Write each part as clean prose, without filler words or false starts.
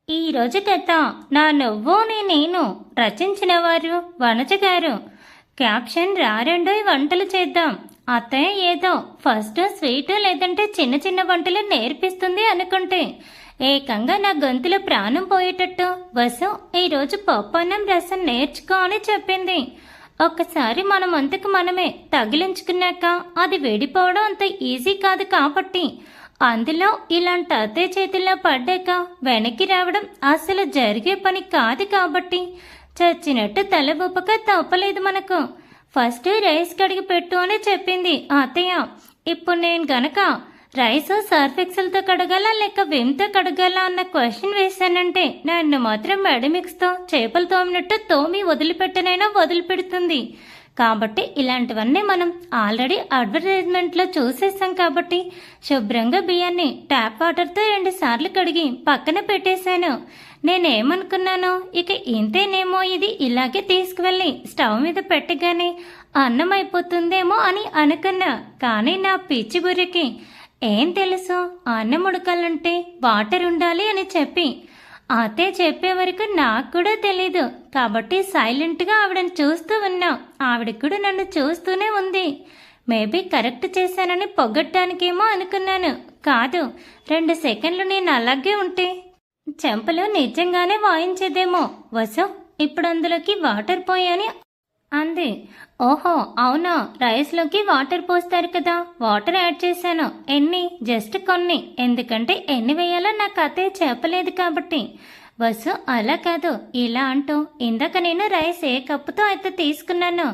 ఈ రోజు కథ నా నువ్వు నేను రచించిన వారు వనజ గారు. క్యాప్షన్ రారండోయ్ వంటలు చేద్దాం. అత్తయ్య ఏదో ఫస్ట్ స్వీట్ లేదంటే చిన్న చిన్న వంటలు నేర్పిస్తుంది అనుకుంటే ఏకంగా నా గొంతులో ప్రాణం పోయేటట్టు వసు ఈరోజు పప్పన్నం రసం నేర్చుకో అని చెప్పింది. ఒక్కసారి మనం అంతకు మనమే తగిలించుకున్నాక అది విడిపోవడం అంత ఈజీ కాదు కాబట్టి అందులో ఇలాంటి అత్తే చేతుల్లో పడ్డాక వెనక్కి రావడం అసలు జరిగే పని కాదు కాబట్టి చచ్చినట్టు తల బొప్పక తప్పలేదు మనకు. ఫస్ట్ రైస్ కడిగి పెట్టు అని చెప్పింది అత్తయ్య. ఇప్పుడు నేను గనక రైస్ సర్ఫ్ ఎక్సెల్తో కడగాల లేక విమ్తో కడగాల అన్న క్వశ్చన్ వేశానంటే నన్ను మాత్రం మెడమిక్స్తో చేపలు తోమినట్టు తోమి వదిలిపెట్టనైనా వదిలిపెడుతుంది. కాబట్టి ఇలాంటివన్నీ మనం ఆల్రెడీ అడ్వర్టైజ్మెంట్లో చూసేసాం కాబట్టి శుభ్రంగా బియ్యాన్ని ట్యాప్ వాటర్తో 2 సార్లు కడిగి పక్కన పెట్టేశాను. నేనేమనుకున్నాను, ఇక ఇంతేనేమో, ఇది ఇలాగే తీసుకువెళ్ళి స్టవ్ మీద పెట్టగానే అన్నం అయిపోతుందేమో అని అనుకున్నా. కానీ నా పిచ్చి బుర్రకి ఏం తెలుసు, అన్నం ఉడకాలంటే వాటర్ ఉండాలి అని చెప్పి అతే చెప్పే వరకు నాకు కూడా తెలీదు. కాబట్టి సైలెంట్గా ఆవిడని చూస్తూ ఉన్నా. ఆవిడ కూడా నన్ను చూస్తూనే ఉంది. మేబీ కరెక్ట్ చేశానని పొగట్టానికేమో అనుకున్నాను. కాదు, 2 సెకండ్లు నేను అలాగే ఉంటే చెంపలు నిజంగానే వాయించేదేమో. వసు ఇప్పుడు అందులోకి వాటర్ పోయాని అంది. ఓహో అవునా, రైస్లోకి వాటర్ పోస్తారు కదా, వాటర్ యాడ్ చేశాను. ఎన్ని? జస్ట్ కొన్ని, ఎందుకంటే ఎన్ని వేయాలో నాకు అతే చెప్పలేదు కాబట్టి. వసు అలా కాదు, ఇలా అంటూ ఇందాక నేను రైస్ ఏ కప్పుతో అయితే తీసుకున్నానో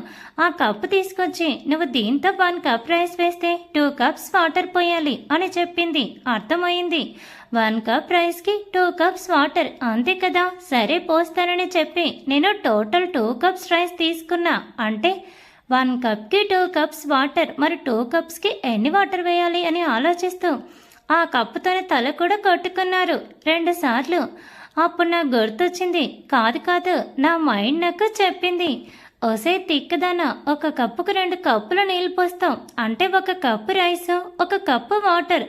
ఆ కప్పు తీసుకొచ్చి నువ్వు దీంతో 1 కప్ రైస్ వేస్తే 2 కప్స్ వాటర్ పోయాలి అని చెప్పింది. అర్థమైంది. 1 కప్ రైస్కి 2 కప్స్ వాటర్, అంతే కదా. సరే పోస్తానని చెప్పి నేను టోటల్ 2 కప్స్ రైస్ తీసుకున్నా. అంటే 1 కప్కి 2 కప్స్ వాటర్, మరి 2 కప్స్కి ఎన్ని వాటర్ వేయాలి అని ఆలోచిస్తూ ఆ కప్పుతోనే తల కూడా కొట్టుకున్నారు 2 సార్లు. అప్పుడు నాకు గుర్తొచ్చింది. కాదు, నా మైండ్ నాకు చెప్పింది, ఓసే తిక్కదానా, 1 కప్పుకు 2 కప్పులు నీళ్ళు పోస్తాం అంటే 1 కప్పు రైస్, 1 కప్పు వాటర్,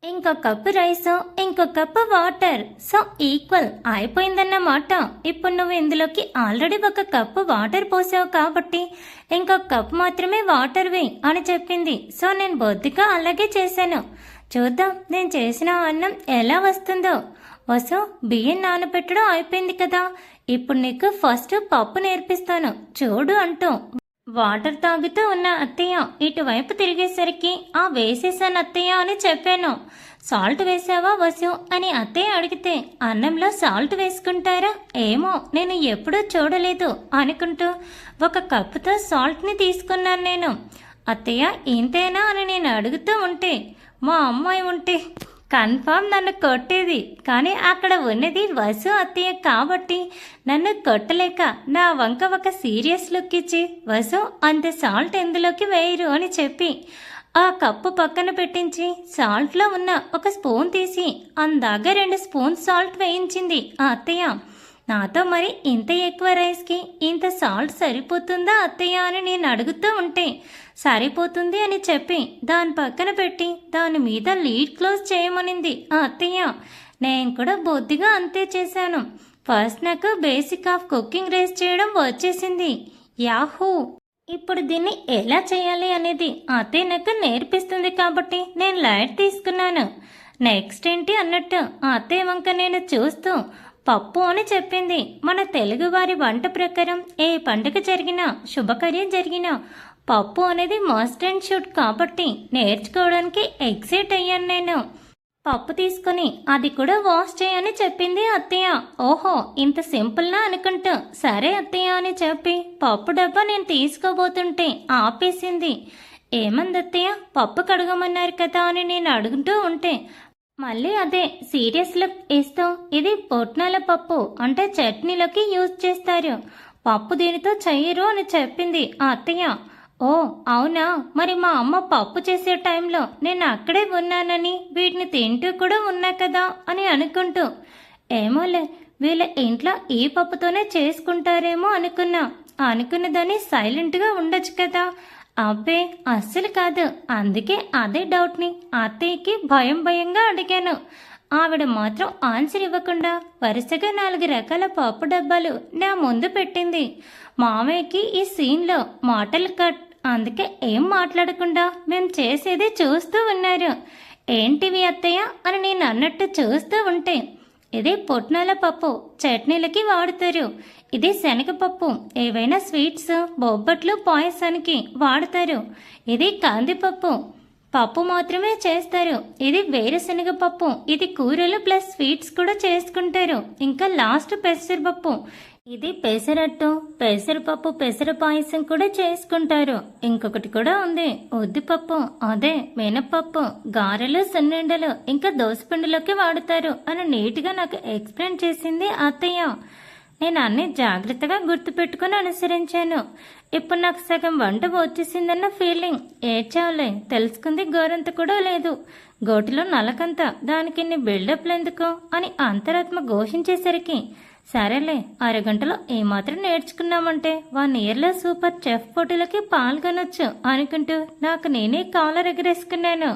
ఇంకో కప్పు రైస్, ఇంకో కప్పు వాటర్, సో ఈక్వల్ అయిపోయిందన్నమాట. ఇప్పుడు నువ్వు ఇందులోకి ఆల్రెడీ 1 కప్పు వాటర్ పోసావు కాబట్టి ఇంకొక కప్పు మాత్రమే వాటర్ వేయి అని చెప్పింది. సో నేను బొద్దుగా అలాగే చేశాను. చూద్దాం నేను చేసిన అన్నం ఎలా వస్తుందో. వసు బియ్యం నానబెట్టడం అయిపోయింది కదా, ఇప్పుడు నీకు ఫస్ట్ పప్పు నేర్పిస్తాను చూడు అంటూ వాటర్ తాగుతూ ఉన్న అత్తయ్య ఇటువైపు తిరిగేసరికి ఆ వేసేసాను అత్తయ్య అని చెప్పాను. సాల్ట్ వేసావా వసు అని అత్తయ్య అడిగితే అన్నంలో సాల్ట్ వేసుకుంటారా ఏమో నేను ఎప్పుడూ చూడలేదు అనుకుంటూ 1 కప్పుతో సాల్ట్ని తీసుకున్నాను నేను. అత్తయ్య ఇంతేనా అని నేను అడుగుతూ ఉంటే మా అమ్మాయి ఉంటే కన్ఫామ్ నన్ను కొట్టేది. కానీ అక్కడ ఉన్నది వసు అత్తయ్య కాబట్టి నన్ను కొట్టలేక నా వంక 1 సీరియస్ లుక్ ఇచ్చి వసు అంత సాల్ట్ ఎందులోకి వేయరు అని చెప్పి ఆ కప్పు పక్కన పెట్టించి సాల్ట్లో ఉన్న 1 స్పూన్ తీసి అందాగా 2 స్పూన్ సాల్ట్ వేయించింది ఆ అత్తయ్య. నాతో మరి ఇంత ఎక్కువ రైస్కి ఇంత సాల్ట్ సరిపోతుందా అత్తయ్య అని నేను అడుగుతూ ఉంటే సరిపోతుంది అని చెప్పి దాని పక్కన పెట్టి దాని మీద లీడ్ క్లోజ్ చేయమనింది ఆ అత్తయ్య. నేను కూడా బొద్దిగా అంతే చేశాను. ఫస్ట్ నాకు బేసిక్ ఆఫ్ కుకింగ్ రైస్ చేయడం వచ్చేసింది. యాహూ! ఇప్పుడు దీన్ని ఎలా చేయాలి అనేది అత్తయ్య నాకు నేర్పిస్తుంది కాబట్టి నేను లైట్ తీసుకున్నాను. నెక్స్ట్ ఏంటి అన్నట్టు అత్తయ్య వంక నేను చూస్తూ పప్పు అని చెప్పింది. మన తెలుగువారి వంట ప్రకారం ఏ పండుగ జరిగినా శుభకార్యం జరిగినా పప్పు అనేది మస్ట్ అండ్ షుడ్ కాబట్టి నేర్చుకోవడానికి ఎక్సైట్ అయ్యాను నేను. పప్పు తీసుకుని అది కూడా వాష్ చేయని చెప్పింది అత్తయ్య. ఓహో ఇంత సింపుల్నా అనుకుంటూ సరే అత్తయ్య అని చెప్పి పప్పు డబ్బా నేను తీసుకోబోతుంటే ఆపేసింది. ఏమంది అత్తయ్య, పప్పు కడగమన్నారు కదా అని నేను అడుగుతూ ఉంటే మళ్ళీ అదే సీరియస్ లుక్ ఇస్తూ ఇది పొట్నాల పప్పు అంటే చట్నీలోకి యూజ్ చేస్తారు, పప్పు దీనితో చెయ్యరు అని చెప్పింది ఆ అత్తయ్య. ఓ అవునా, మరి మా అమ్మ పప్పు చేసే టైంలో నేను అక్కడే ఉన్నానని వీటిని తింటూ కూడా ఉన్నా కదా అని అనుకుంటూ ఏమోలే వీళ్ళ ఇంట్లో ఈ పప్పుతోనే చేసుకుంటారేమో అనుకున్నా. అనుకున్నదని సైలెంట్గా ఉండొచ్చు కదా. అబ్బే అస్సలు కాదు. అందుకే అదే డౌట్ని అత్తయ్యకి భయంగా అడిగాను. ఆవిడ మాత్రం ఆన్సర్ ఇవ్వకుండా వరుసగా 4 రకాల పప్పు డబ్బాలు నా ముందు పెట్టింది. మామయ్యకి ఈ సీన్లో మాటలు కట్, అందుకే ఏం మాట్లాడకుండా మేం చేసేది చూస్తూ ఉన్నారు. ఏంటివి అత్తయ్య అని నేను అన్నట్టు చూస్తూ ఉంటే, ఇది పుట్నాల పప్పు, చట్నీలకి వాడుతారు. ఇది శనగపప్పు, ఏవైనా స్వీట్స్, బొబ్బట్లు, పాయసానికి వాడతారు. ఇది కందిపప్పు, పప్పు మాత్రమే చేస్తారు. ఇది వేరుశనగ పప్పు, ఇది కూరలు ప్లస్ స్వీట్స్ కూడా చేసుకుంటారు. ఇంకా లాస్ట్ పెసరపప్పు, ఇది పెసరట్టు, పెసరపప్పు, పెసర పాయసం కూడా చేసుకుంటారు. ఇంకొకటి కూడా ఉంది, ఉద్దిపప్పు, అదే మినపప్పు, గారెలు, సున్నుండలు, ఇంకా దోసపిండిలోకి వాడతారు అని నీట్గా నాకు ఎక్స్ప్లెయిన్ చేసింది అత్తయ్య. నేను అన్ని జాగ్రత్తగా గుర్తుపెట్టుకుని అనుసరించాను. ఇప్పుడు నాకు సగం వంట వచ్చేసిందన్న ఫీలింగ్. ఏడ్చావులే, తెలుసుకుంది గోరంత కూడా లేదు. గోటిలో నలకంత, దానికి ఇన్ని బిల్డప్లు ఎందుకు అని అంతరాత్మ ఘోషించేసరికి, సరేలే, అరగంటలో ఏమాత్రం నేర్చుకున్నామంటే 1 ఇయర్లో సూపర్ చెఫ్ పోటీలకి పాల్గొనొచ్చు అనుకుంటూ నాకు నేనే కాలర్ ఎగరేసుకున్నాను.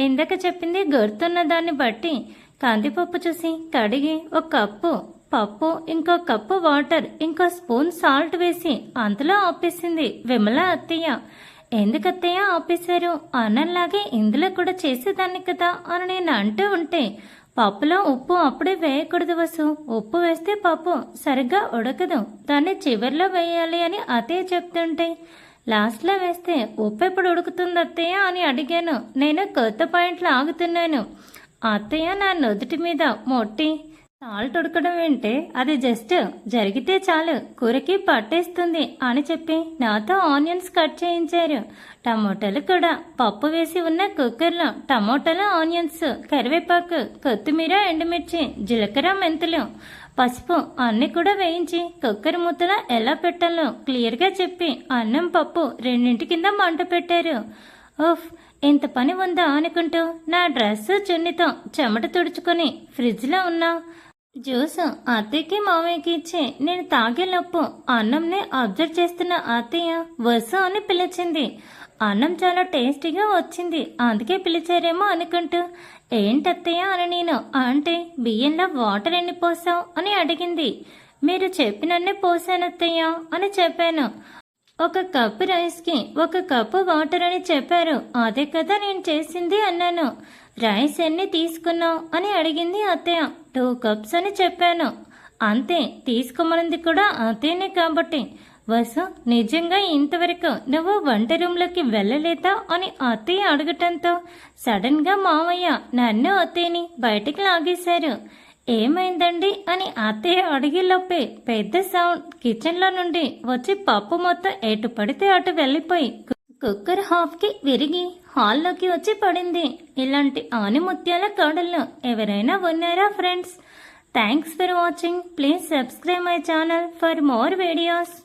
ఇందాక చెప్పింది గుర్తున్న దాన్ని బట్టి కందిపప్పు చూసి కడిగి ఒక కప్పు పప్పు, ఇంకో కప్పు వాటర్, ఇంకో స్పూన్ సాల్ట్ వేసి అంతలో ఆపేసింది విమల అత్తయ్య. ఎందుకత్తయ్య ఆపేశారు? అన్నంలాగే ఇందులో కూడా చేసేదాన్ని కదా అని నేను అంటూ ఉంటే, పప్పులో ఉప్పు అప్పుడే వేయకూడదు వసు, ఉప్పు వేస్తే పప్పు సరిగ్గా ఉడకదు, దాన్ని చివరిలో వేయాలి అని అత్తయ్య చెప్తుంటే, లాస్ట్లో వేస్తే ఉప్పు ఎప్పుడు ఉడుకుతుంది అత్తయ్య అని అడిగాను. నేను కొత్త పాయింట్లు ఆగుతున్నాను. అత్తయ్య నా నుదుటి మీద మొట్టి, సాల్ట్ ఉడకడం ఏంటే, అది జస్ట్ జరిగితే చాలు, కూరకి పట్టేస్తుంది అని చెప్పి నాతో ఆనియన్స్ కట్ చేయించారు. టమోటాలు కూడా పప్పు వేసి ఉన్న కుక్కర్లో టమోటాలు, ఆనియన్స్, కరివేపాకు, కొత్తిమీర, ఎండుమిర్చి, జీలకర్ర, మెంతులు, పసుపు అన్నీ కూడా వేయించి కుక్కర్ మూతలో ఎలా పెట్టాలో క్లియర్గా చెప్పి అన్నం, పప్పు రెండింటి కింద మంట పెట్టారు. ఓఫ్, ఇంత పని ఉందా అనుకుంటూ నా డ్రెస్ చున్నీతో చెమట తుడుచుకొని ఫ్రిడ్జ్లో ఉన్న జ్యూస్ అత్తయ్యకి మామయ్యకి ఇచ్చి నేను తాగేలోపు అన్నంని అబ్జర్వ్ చేస్తున్న అత్తయ్య వసు అని పిలిచింది. అన్నం చాలా టేస్టీగా వచ్చింది, అందుకే పిలిచారేమో అనుకుంటూ, ఏంటత్తయ్య అని నేను అంటే, బియ్యంలో వాటర్ ఎన్ని పోసావు అని అడిగింది. మీరు చెప్పినన్నే పోసానత్తయ్య అని చెప్పాను. 1 కప్పు రైస్కి 1 కప్పు వాటర్ అని చెప్పారు, అదే కదా నేను చేసింది అన్నాను. రైస్ ఎన్ని తీసుకున్నావు అని అడిగింది అత్తయ్య. 2 కప్స్ అని చెప్పాను. అంతే, తీసుకోమనింది కూడా అత్తయ్యనే కాబట్టి. వసు, నిజంగా ఇంతవరకు నువ్వు వంట రూమ్లోకి వెళ్ళలేదా అని అత్తయ్య అడగటంతో సడన్గా మామయ్య నన్ను అత్తయ్యని బయటికి లాగేశారు. ఏమైందండి అని అత్తయ్య అడిగేలోపే పెద్ద సౌండ్ కిచెన్లో నుండి వచ్చి పప్పు మొత్తం ఎటు పడితే అటు వెళ్ళిపోయి కుక్కర్ హాఫ్కి విరిగి హాల్లోకి వచ్చి పడింది. ఇలాంటి ఆనిముత్యాల కాడల్లో ఎవరైనా ఉన్నారా friends? Thanks for watching. Please subscribe my channel for more videos.